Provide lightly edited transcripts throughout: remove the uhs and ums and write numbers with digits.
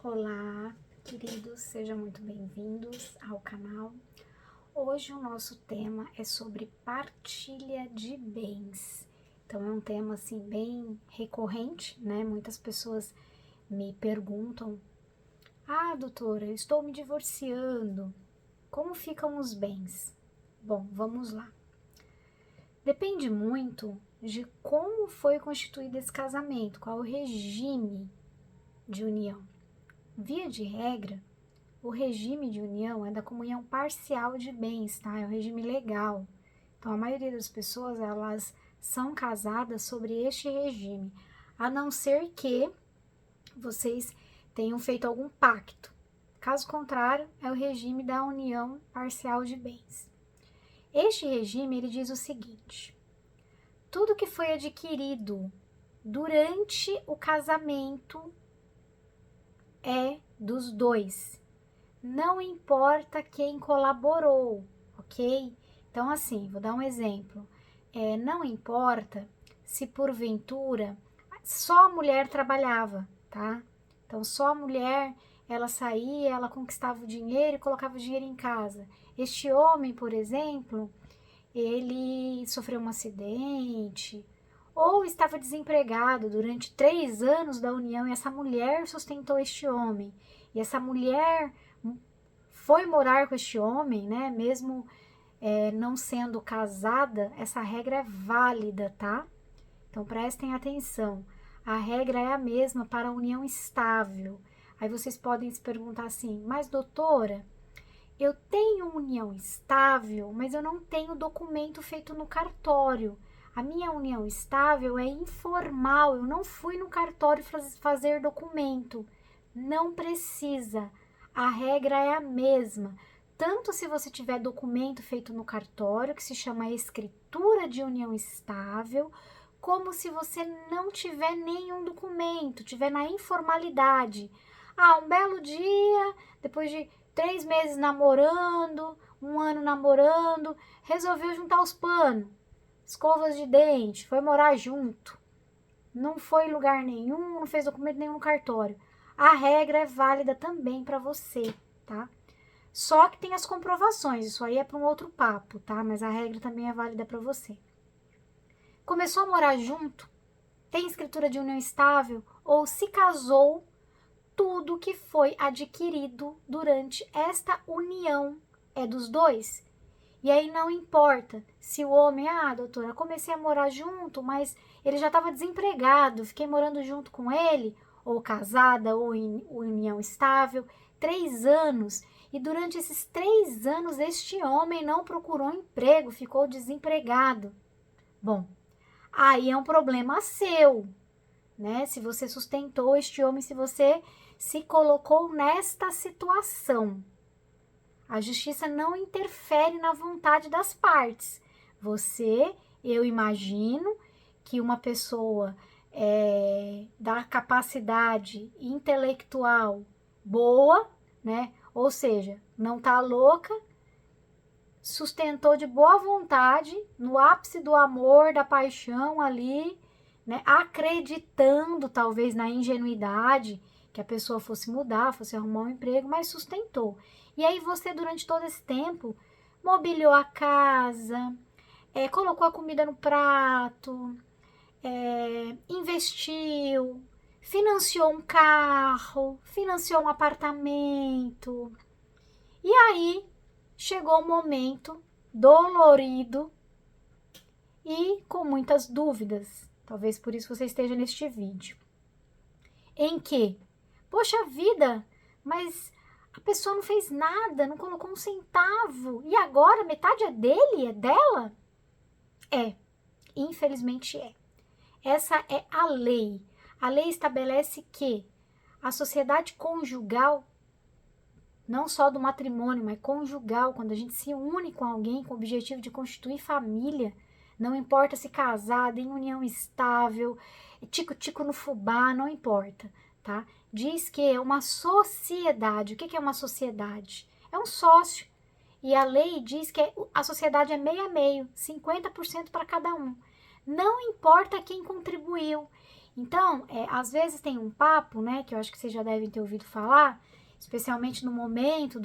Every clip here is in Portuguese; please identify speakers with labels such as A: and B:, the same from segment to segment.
A: Olá, queridos, sejam muito bem-vindos ao canal. Hoje o nosso tema é sobre partilha de bens. Então é um tema assim bem recorrente, né? Muitas pessoas me perguntam: "Ah, doutora, eu estou me divorciando. Como ficam os bens?" Bom, vamos lá. Depende muito de como foi constituído esse casamento, qual o regime de união. Via de regra, o regime de união é da comunhão parcial de bens, tá? É um regime legal. Então, a maioria das pessoas, elas são casadas sobre este regime, a não ser que vocês tenham feito algum pacto. Caso contrário, é o regime da união parcial de bens. Este regime, ele diz o seguinte: tudo que foi adquirido durante o casamento é dos dois. Não importa quem colaborou, ok? Então, assim, vou dar um exemplo. Não importa se porventura só a mulher trabalhava, tá? Então, só a mulher, ela saía, ela conquistava o dinheiro e colocava o dinheiro em casa. Este homem, por exemplo, ele sofreu um acidente ou estava desempregado durante 3 anos da união e essa mulher sustentou este homem. E essa mulher foi morar com este homem, né? Mesmo não sendo casada, essa regra é válida, tá? Então prestem atenção. A regra é a mesma para a união estável. Aí vocês podem se perguntar assim: mas doutora, eu tenho união estável, mas eu não tenho documento feito no cartório. A minha união estável é informal, eu não fui no cartório fazer documento. Não precisa, a regra é a mesma. Tanto se você tiver documento feito no cartório, que se chama escritura de união estável, como se você não tiver nenhum documento, tiver na informalidade. Um belo dia, depois de 3 meses namorando, 1 ano namorando, resolveu juntar os panos, escovas de dente, foi morar junto. Não foi em lugar nenhum, não fez documento nenhum no cartório. A regra é válida também para você, tá? Só que tem as comprovações, isso aí é para um outro papo, tá? Mas a regra também é válida para você. Começou a morar junto, tem escritura de união estável ou se casou, tudo que foi adquirido durante esta união é dos dois. E aí não importa se o homem, doutora, comecei a morar junto, mas ele já estava desempregado, fiquei morando junto com ele, ou casada, ou em união estável, 3 anos. E durante esses 3 anos, este homem não procurou emprego, ficou desempregado. Bom, aí é um problema seu, né? Se você sustentou este homem, se você se colocou nesta situação. A justiça não interfere na vontade das partes. Eu imagino que uma pessoa da capacidade intelectual boa, né? Ou seja, não tá louca, sustentou de boa vontade, no ápice do amor, da paixão ali, né? Acreditando talvez na ingenuidade que a pessoa fosse mudar, fosse arrumar um emprego, mas sustentou. E aí você, durante todo esse tempo, mobiliou a casa, colocou a comida no prato, investiu, financiou um carro, financiou um apartamento. E aí chegou o momento dolorido e com muitas dúvidas, talvez por isso você esteja neste vídeo, em que, poxa vida, mas a pessoa não fez nada, não colocou um centavo, e agora metade é dele, é dela? Infelizmente é. Essa é a lei. A lei estabelece que a sociedade conjugal, não só do matrimônio, mas conjugal, quando a gente se une com alguém com o objetivo de constituir família, não importa se casado, em união estável, tico-tico no fubá, não importa, tá? Diz que é uma sociedade. O que é uma sociedade? É um sócio. E a lei diz que a sociedade é meio a meio, 50% para cada um. Não importa quem contribuiu. Então, às vezes tem um papo, né, que eu acho que vocês já devem ter ouvido falar, especialmente no momento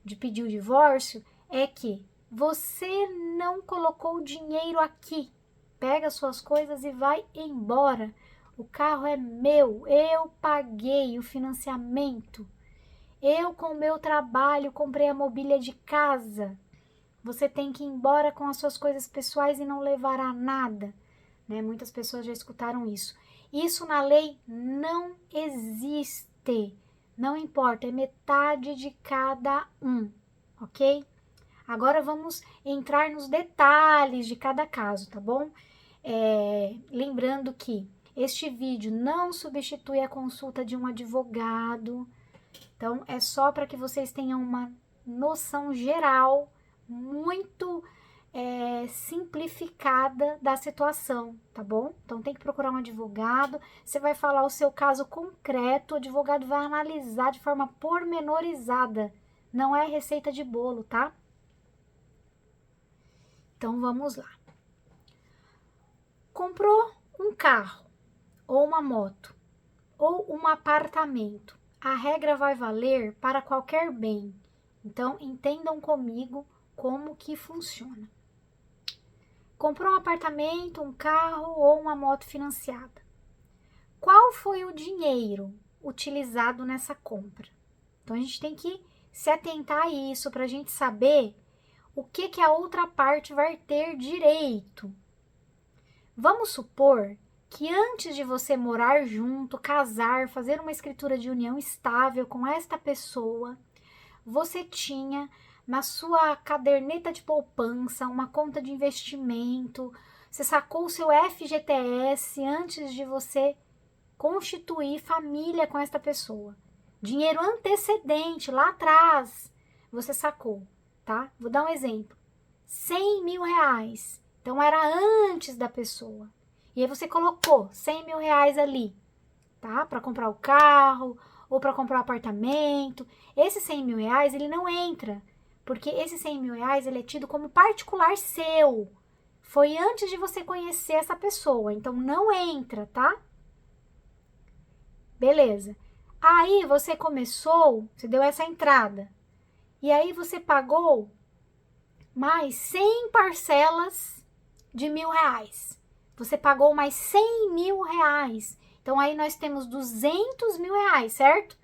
A: de pedir o divórcio, é que você não colocou o dinheiro aqui. Pega suas coisas e vai embora. O carro é meu, eu paguei o financiamento. Eu, com o meu trabalho, comprei a mobília de casa. Você tem que ir embora com as suas coisas pessoais e não levará nada. Né? Muitas pessoas já escutaram isso. Isso na lei não existe. Não importa, é metade de cada um, ok? Agora vamos entrar nos detalhes de cada caso, tá bom? Lembrando que este vídeo não substitui a consulta de um advogado. Então, é só para que vocês tenham uma noção geral, muito simplificada da situação, tá bom? Então, tem que procurar um advogado, você vai falar o seu caso concreto, o advogado vai analisar de forma pormenorizada, não é receita de bolo, tá? Então, vamos lá. Comprou um carro, ou uma moto, ou um apartamento. A regra vai valer para qualquer bem. Então, entendam comigo como que funciona. Comprou um apartamento, um carro ou uma moto financiada. Qual foi o dinheiro utilizado nessa compra? Então, a gente tem que se atentar a isso para a gente saber o que a outra parte vai ter direito. Vamos supor que antes de você morar junto, casar, fazer uma escritura de união estável com esta pessoa, você tinha na sua caderneta de poupança uma conta de investimento, você sacou o seu FGTS antes de você constituir família com esta pessoa. Dinheiro antecedente, lá atrás, você sacou, tá? Vou dar um exemplo. 100 mil reais. Então, era antes da pessoa. E aí você colocou 100 mil reais ali, tá? Para comprar o carro ou para comprar o apartamento. Esse 100 mil reais, ele não entra. Porque esse 100 mil reais, ele é tido como particular seu. Foi antes de você conhecer essa pessoa. Então, não entra, tá? Beleza. Aí, você começou, você deu essa entrada. E aí, você pagou mais 100 parcelas de R$ 1.000. Você pagou mais 100 mil reais. Então, aí nós temos 200 mil reais, certo?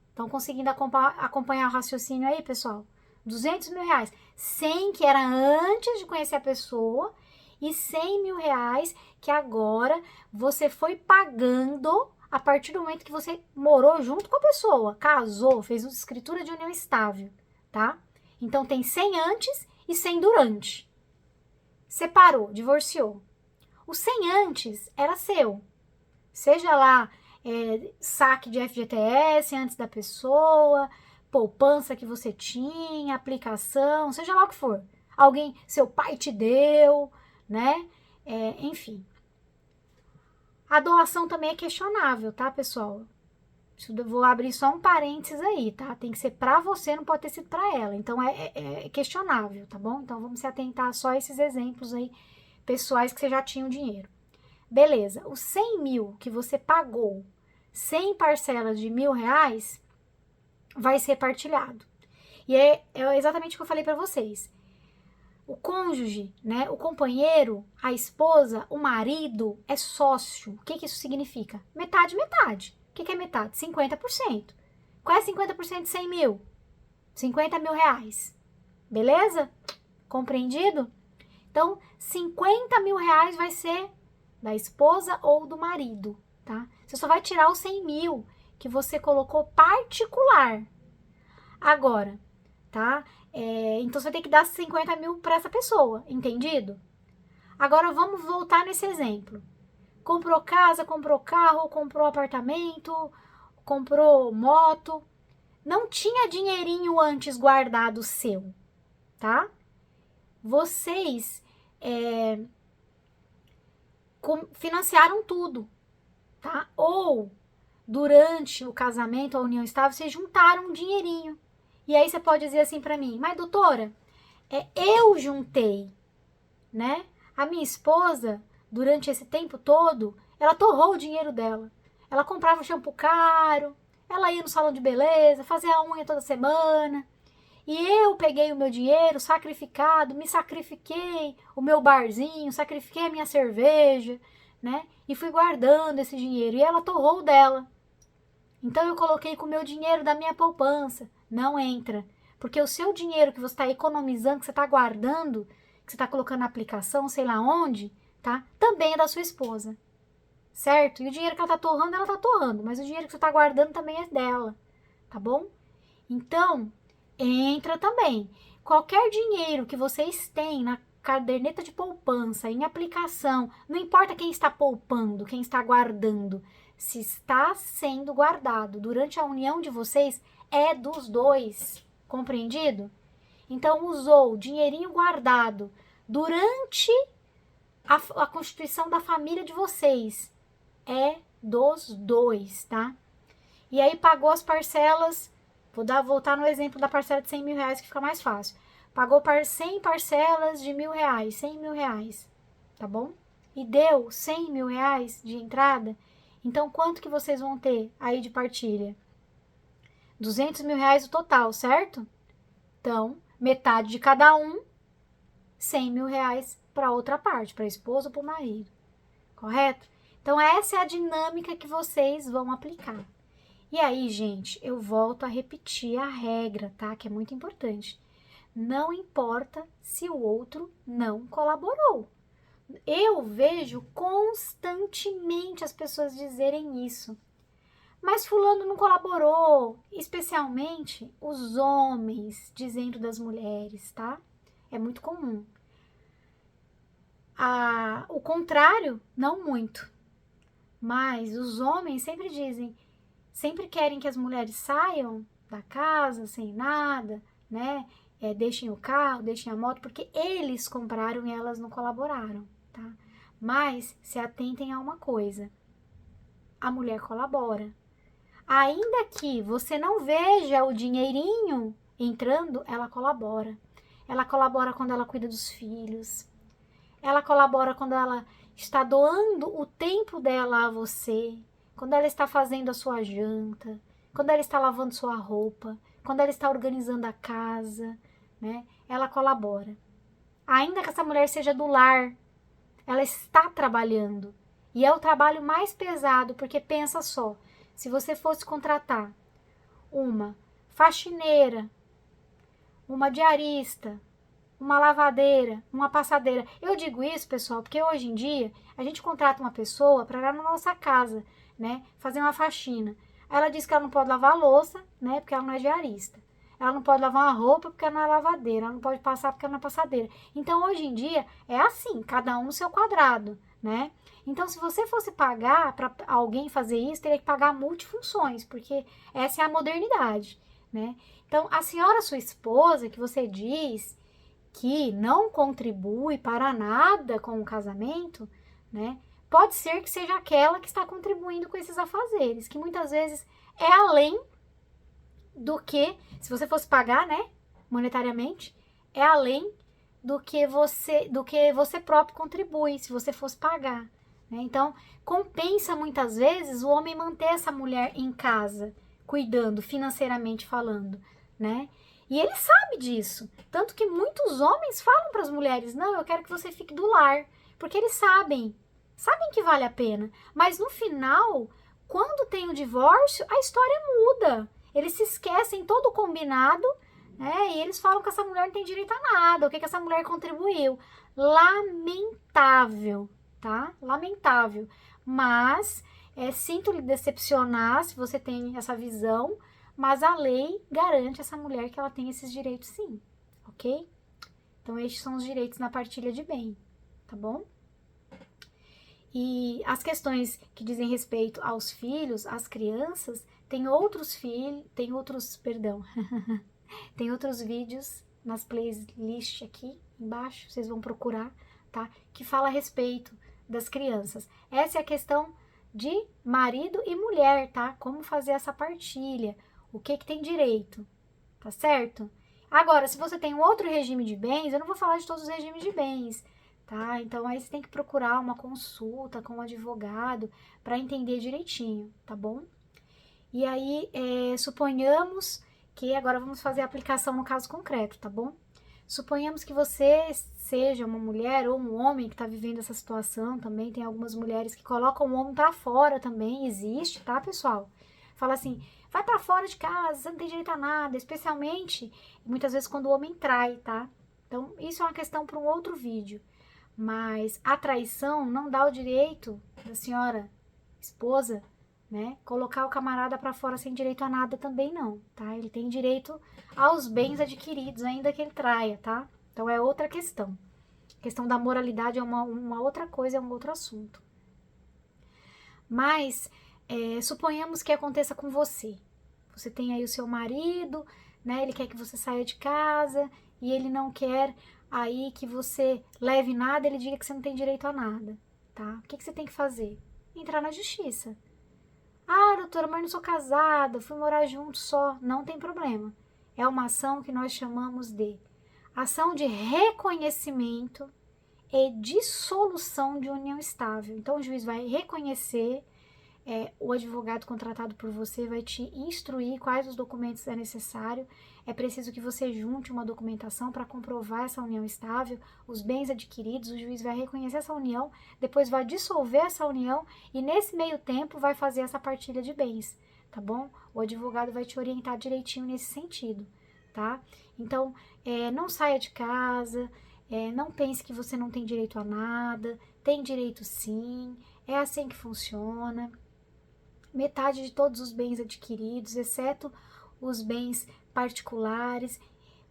A: Estão conseguindo acompanhar o raciocínio aí, pessoal? 200 mil reais. 100 que era antes de conhecer a pessoa e 100 mil reais que agora você foi pagando a partir do momento que você morou junto com a pessoa, casou, fez uma escritura de união estável, tá? Então, tem 100 antes e 100 durante. Separou, divorciou. O 100 antes era seu. Seja lá saque de FGTS antes da pessoa, poupança que você tinha, aplicação, seja lá o que for. Alguém, seu pai te deu, né? Enfim. A doação também é questionável, tá, pessoal? Vou abrir só um parênteses aí, tá? Tem que ser pra você, não pode ter sido pra ela. Então, é questionável, tá bom? Então, vamos se atentar só a esses exemplos aí, pessoais que você já tinha o dinheiro. Beleza, os 100 mil que você pagou, 100 parcelas de R$ 1.000, vai ser partilhado. E é exatamente o que eu falei pra vocês. O cônjuge, né, o companheiro, a esposa, o marido é sócio. O que isso significa? Metade, metade. O que é metade? 50%. Qual é 50% de 100 mil? 50 mil reais. Beleza? Compreendido? Então, 50 mil reais vai ser da esposa ou do marido, tá? Você só vai tirar os 100 mil que você colocou particular. Agora, tá? Então, você vai ter que dar 50 mil para essa pessoa, entendido? Agora, vamos voltar nesse exemplo. Comprou casa, comprou carro, comprou apartamento, comprou moto. Não tinha dinheirinho antes guardado seu, tá? Vocês financiaram tudo, tá? Ou durante o casamento, a união estável, vocês juntaram um dinheirinho. E aí você pode dizer assim pra mim, mas doutora, eu juntei, né? A minha esposa, durante esse tempo todo, ela torrou o dinheiro dela. Ela comprava shampoo caro, ela ia no salão de beleza, fazia a unha toda semana. E eu peguei o meu dinheiro sacrificado, me sacrifiquei o meu barzinho, sacrifiquei a minha cerveja, né? E fui guardando esse dinheiro. E ela torrou o dela. Então eu coloquei com o meu dinheiro da minha poupança. Não entra. Porque o seu dinheiro que você está economizando, que você está guardando, que você está colocando na aplicação, sei lá onde, tá? Também é da sua esposa. Certo? E o dinheiro que ela tá torrando. Mas o dinheiro que você tá guardando também é dela. Tá bom? Então, entra também. Qualquer dinheiro que vocês têm na caderneta de poupança, em aplicação, não importa quem está poupando, quem está guardando, se está sendo guardado durante a união de vocês, é dos dois. Compreendido? Então, usou dinheirinho guardado durante a constituição da família de vocês. É dos dois, tá? E aí pagou as parcelas, voltar no exemplo da parcela de 100 mil reais que fica mais fácil. Pagou 100 parcelas de R$1.000, 100 mil reais, tá bom? E deu 100 mil reais de entrada, então quanto que vocês vão ter aí de partilha? 200 mil reais o total, certo? Então, metade de cada um, 100 mil reais para outra parte, para a esposa ou para o marido, correto? Então, essa é a dinâmica que vocês vão aplicar. E aí, gente, eu volto a repetir a regra, tá? Que é muito importante. Não importa se o outro não colaborou. Eu vejo constantemente as pessoas dizerem isso. Mas fulano não colaborou, especialmente os homens dizendo das mulheres, tá? É muito comum. O contrário, não muito. Mas os homens sempre dizem, sempre querem que as mulheres saiam da casa sem nada, né? Deixem o carro, deixem a moto, porque eles compraram e elas não colaboraram, tá? Mas se atentem a uma coisa, a mulher colabora. Ainda que você não veja o dinheirinho entrando, ela colabora. Ela colabora quando ela cuida dos filhos. Ela colabora quando ela está doando o tempo dela a você. Quando ela está fazendo a sua janta. Quando ela está lavando sua roupa. Quando ela está organizando a casa, né? Ela colabora. Ainda que essa mulher seja do lar, ela está trabalhando. E é o trabalho mais pesado, porque pensa só. Se você fosse contratar uma faxineira, uma diarista, uma lavadeira, uma passadeira. Eu digo isso, pessoal, porque hoje em dia a gente contrata uma pessoa para ir na nossa casa, né, fazer uma faxina. Ela diz que ela não pode lavar a louça, né, porque ela não é diarista. Ela não pode lavar uma roupa porque ela não é lavadeira. Ela não pode passar porque ela não é passadeira. Então, hoje em dia, é assim, cada um no seu quadrado, né? Então, se você fosse pagar para alguém fazer isso, teria que pagar multifunções, porque essa é a modernidade, né? Então, a senhora, sua esposa, que você diz que não contribui para nada com o casamento, né? Pode ser que seja aquela que está contribuindo com esses afazeres, que muitas vezes é além do que, se você fosse pagar, né, monetariamente, é além do que você próprio contribui, se você fosse pagar, né? Então, compensa muitas vezes o homem manter essa mulher em casa, cuidando, financeiramente falando, né? E ele sabe disso, tanto que muitos homens falam para as mulheres, não, eu quero que você fique do lar, porque eles sabem que vale a pena, mas no final, quando tem o divórcio, a história muda, eles se esquecem todo o combinado, né, e eles falam que essa mulher não tem direito a nada, o que essa mulher contribuiu, lamentável, tá, lamentável, mas sinto lhe decepcionar se você tem essa visão, mas a lei garante a essa mulher que ela tem esses direitos sim, ok? Então, estes são os direitos na partilha de bem, tá bom? E as questões que dizem respeito aos filhos, às crianças, tem outros vídeos nas playlists aqui embaixo, vocês vão procurar, tá? Que fala a respeito das crianças. Essa é a questão de marido e mulher, tá? Como fazer essa partilha. O que tem direito, tá certo? Agora, se você tem um outro regime de bens, eu não vou falar de todos os regimes de bens, tá? Então aí você tem que procurar uma consulta com um advogado para entender direitinho, tá bom? E aí, suponhamos que agora vamos fazer a aplicação no caso concreto, tá bom? Suponhamos que você seja uma mulher ou um homem que está vivendo essa situação também. Tem algumas mulheres que colocam o homem para fora também, existe, tá, pessoal? Fala assim, vai para fora de casa, você não tem direito a nada, especialmente muitas vezes quando o homem trai, tá? Então, isso é uma questão para um outro vídeo. Mas a traição não dá o direito da senhora esposa, né, colocar o camarada para fora sem direito a nada também não, tá? Ele tem direito aos bens adquiridos, ainda que ele traia, tá? Então é outra questão. A questão da moralidade é uma outra coisa, é um outro assunto. Mas suponhamos que aconteça com você. Você tem aí o seu marido, né? Ele quer que você saia de casa e ele não quer aí que você leve nada, ele diga que você não tem direito a nada, tá? O que você tem que fazer? Entrar na justiça. Ah, doutora, mas não sou casada, fui morar junto só. Não tem problema. É uma ação que nós chamamos de ação de reconhecimento e dissolução de união estável. Então, o juiz vai reconhecer, o advogado contratado por você vai te instruir quais os documentos é necessário. É preciso que você junte uma documentação para comprovar essa união estável, os bens adquiridos, o juiz vai reconhecer essa união, depois vai dissolver essa união e nesse meio tempo vai fazer essa partilha de bens, tá bom? O advogado vai te orientar direitinho nesse sentido, tá? Então, não saia de casa, não pense que você não tem direito a nada, tem direito sim, é assim que funciona. Metade de todos os bens adquiridos, exceto os bens particulares,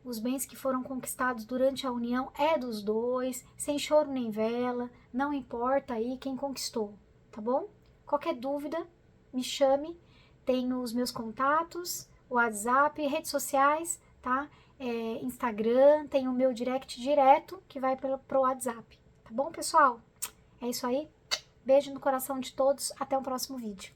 A: os bens que foram conquistados durante a união, é dos dois, sem choro nem vela, não importa aí quem conquistou, tá bom? Qualquer dúvida, me chame, tenho os meus contatos, WhatsApp, redes sociais, tá? Instagram, tem o meu direct direto que vai pro WhatsApp, tá bom, pessoal? É isso aí, beijo no coração de todos, até o próximo vídeo.